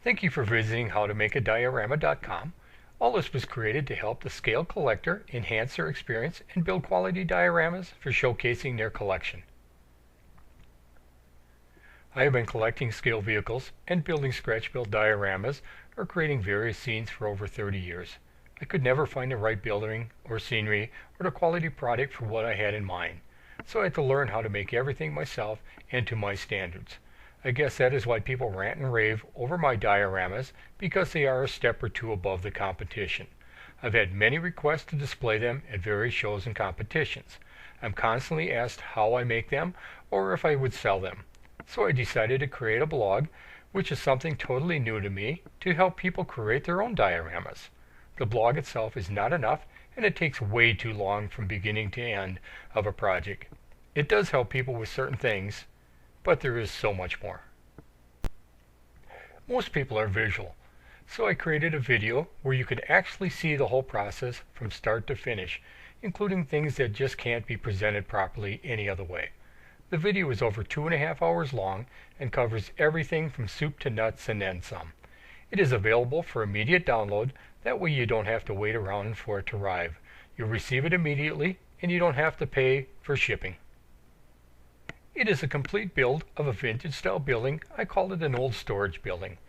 Thank you for visiting howtomakeadiorama.com. All this was created to help the scale collector enhance their experience and build quality dioramas for showcasing their collection. I have been collecting scale vehicles and building scratch-built dioramas or creating various scenes for over 30 years. I could never find the right building or scenery or the quality product for what I had in mind, so I had to learn how to make everything myself and to my standards. I guess that is why people rant and rave over my dioramas, because they are a step or two above the competition. I've had many requests to display them at various shows and competitions. I'm constantly asked how I make them or if I would sell them. So I decided to create a blog, which is something totally new to me, to help people create their own dioramas. The blog itself is not enough, and it takes way too long from beginning to end of a project. It does help people with certain things, but there is so much more. Most people are visual, so I created a video where you could actually see the whole process from start to finish, including things that just can't be presented properly any other way. The video is over 2.5 hours long and covers everything from soup to nuts and then some. It is available for immediate download, that way you don't have to wait around for it to arrive. You'll receive it immediately and you don't have to pay for shipping. It is a complete build of a vintage style building. I call it an old storage building.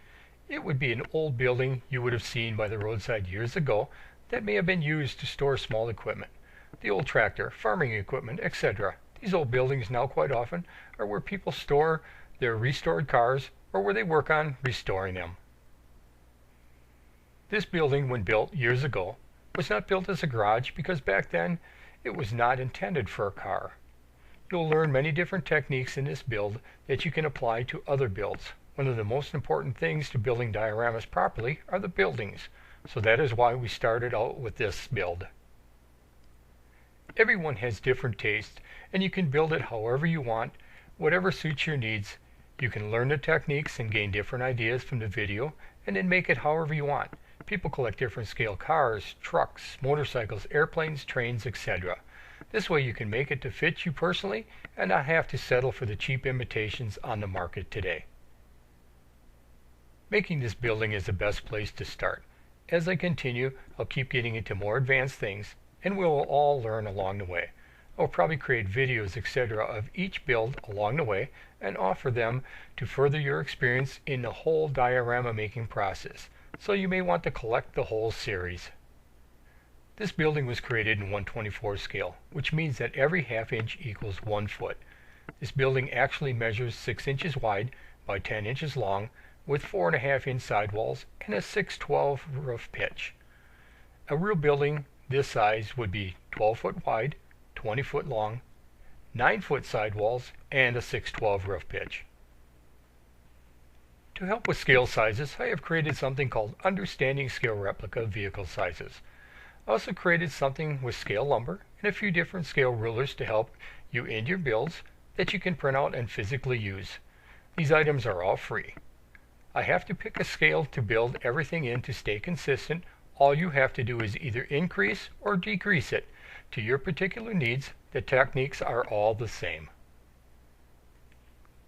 It would be an old building you would have seen by the roadside years ago that may have been used to store small equipment. The old tractor, farming equipment, etc. These old buildings now quite often are where people store their restored cars or where they work on restoring them. This building, when built years ago, was not built as a garage because back then it was not intended for a car. You'll learn many different techniques in this build that you can apply to other builds. One of the most important things to building dioramas properly are the buildings, so that is why we started out with this build. Everyone has different tastes, and you can build it however you want, whatever suits your needs. You can learn the techniques and gain different ideas from the video, and then make it however you want. People collect different scale cars, trucks, motorcycles, airplanes, trains, etc. This way you can make it to fit you personally and not have to settle for the cheap imitations on the market today. Making this building is the best place to start. As I continue, I'll keep getting into more advanced things, and we will all learn along the way. I'll probably create videos, etc. of each build along the way and offer them to further your experience in the whole diorama making process, so you may want to collect the whole series. This building was created in 1/24 scale, which means that every half inch equals 1 foot. This building actually measures 6 inches wide by 10 inches long, with 4.5 inch sidewalls and a 6/12 roof pitch. A real building this size would be 12 foot wide, 20 foot long, 9 foot sidewalls, and a 6/12 roof pitch. To help with scale sizes, I have created something called Understanding Scale Replica Vehicle Sizes. I also created something with scale lumber and a few different scale rulers to help you in your builds that you can print out and physically use. These items are all free. I have to pick a scale to build everything in to stay consistent. All you have to do is either increase or decrease it to your particular needs. The techniques are all the same.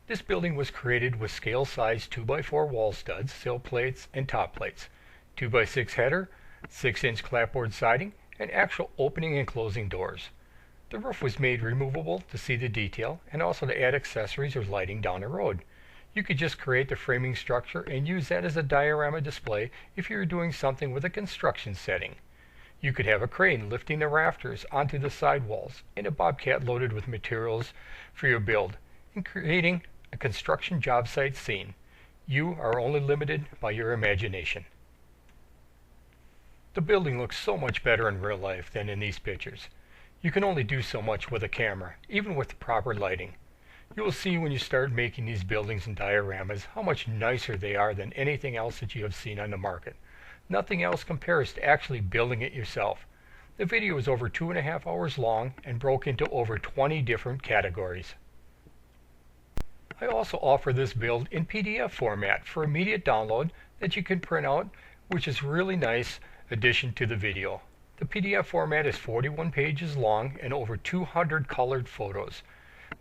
This building was created with scale size 2x4 wall studs, sill plates, and top plates, 2x6 header, 6-inch clapboard siding, and actual opening and closing doors. The roof was made removable to see the detail and also to add accessories or lighting down the road. You could just create the framing structure and use that as a diorama display if you're doing something with a construction setting. You could have a crane lifting the rafters onto the sidewalls and a bobcat loaded with materials for your build, and creating a construction job site scene. You are only limited by your imagination. The building looks so much better in real life than in these pictures. You can only do so much with a camera, even with the proper lighting. You will see when you start making these buildings and dioramas how much nicer they are than anything else that you have seen on the market. Nothing else compares to actually building it yourself. The video is over 2.5 hours long and broke into over 20 different categories. I also offer this build in PDF format for immediate download that you can print out, which is really nice addition to the video. The PDF format is 41 pages long and over 200 colored photos.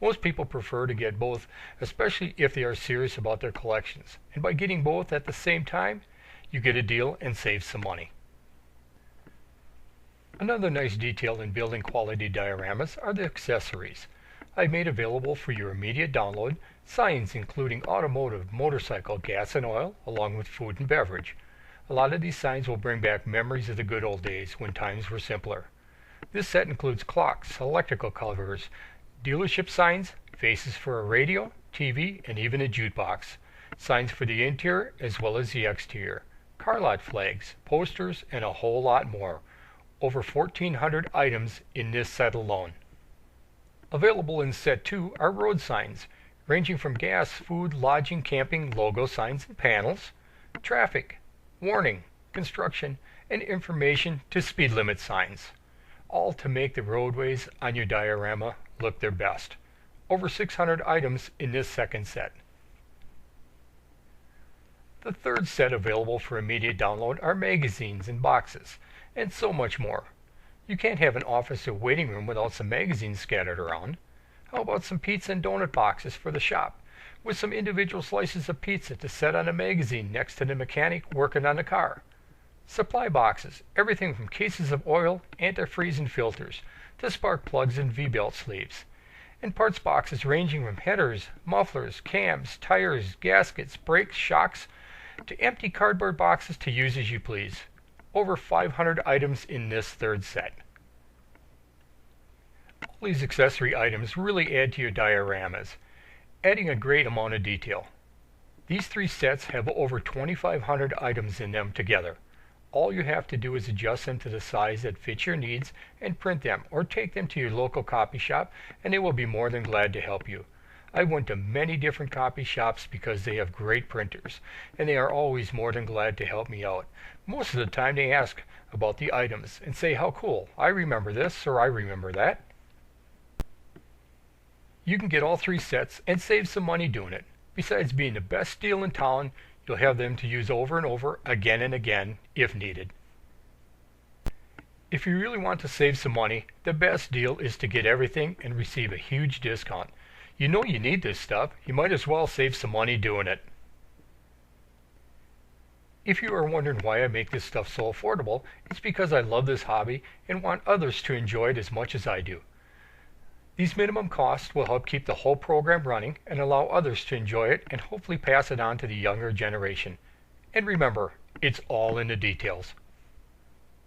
Most people prefer to get both, especially if they are serious about their collections. And by getting both at the same time, you get a deal and save some money. Another nice detail in building quality dioramas are the accessories. I've made available for your immediate download signs including automotive, motorcycle, gas and oil, along with food and beverage. A lot of these signs will bring back memories of the good old days when times were simpler. This set includes clocks, electrical covers, dealership signs, faces for a radio, TV, and even a jukebox, signs for the interior as well as the exterior, car lot flags, posters, and a whole lot more. Over 1,400 items in this set alone. Available in Set 2 are road signs, ranging from gas, food, lodging, camping, logo signs and panels, traffic, warning, construction, and information to speed limit signs, all to make the roadways on your diorama look their best. Over 600 items in this second set. The third set available for immediate download are magazines and boxes, and so much more. You can't have an office or waiting room without some magazines scattered around. How about some pizza and donut boxes for the shop, with some individual slices of pizza to set on a magazine next to the mechanic working on the car? Supply boxes, everything from cases of oil, antifreeze and filters, to spark plugs and V-belt sleeves. And parts boxes ranging from headers, mufflers, cams, tires, gaskets, brakes, shocks, to empty cardboard boxes to use as you please. Over 500 items in this third set. All these accessory items really add to your dioramas, adding a great amount of detail. These three sets have over 2,500 items in them together. All you have to do is adjust them to the size that fits your needs and print them or take them to your local copy shop and they will be more than glad to help you. I went to many different copy shops because they have great printers, and they are always more than glad to help me out. Most of the time they ask about the items and say, how cool, I remember this or I remember that. You can get all three sets and save some money doing it. Besides being the best deal in town, you'll have them to use over and over, again and again, if needed. If you really want to save some money, the best deal is to get everything and receive a huge discount. You know you need this stuff, you might as well save some money doing it. If you are wondering why I make this stuff so affordable, it's because I love this hobby and want others to enjoy it as much as I do. These minimum costs will help keep the whole program running and allow others to enjoy it and hopefully pass it on to the younger generation. And remember, it's all in the details.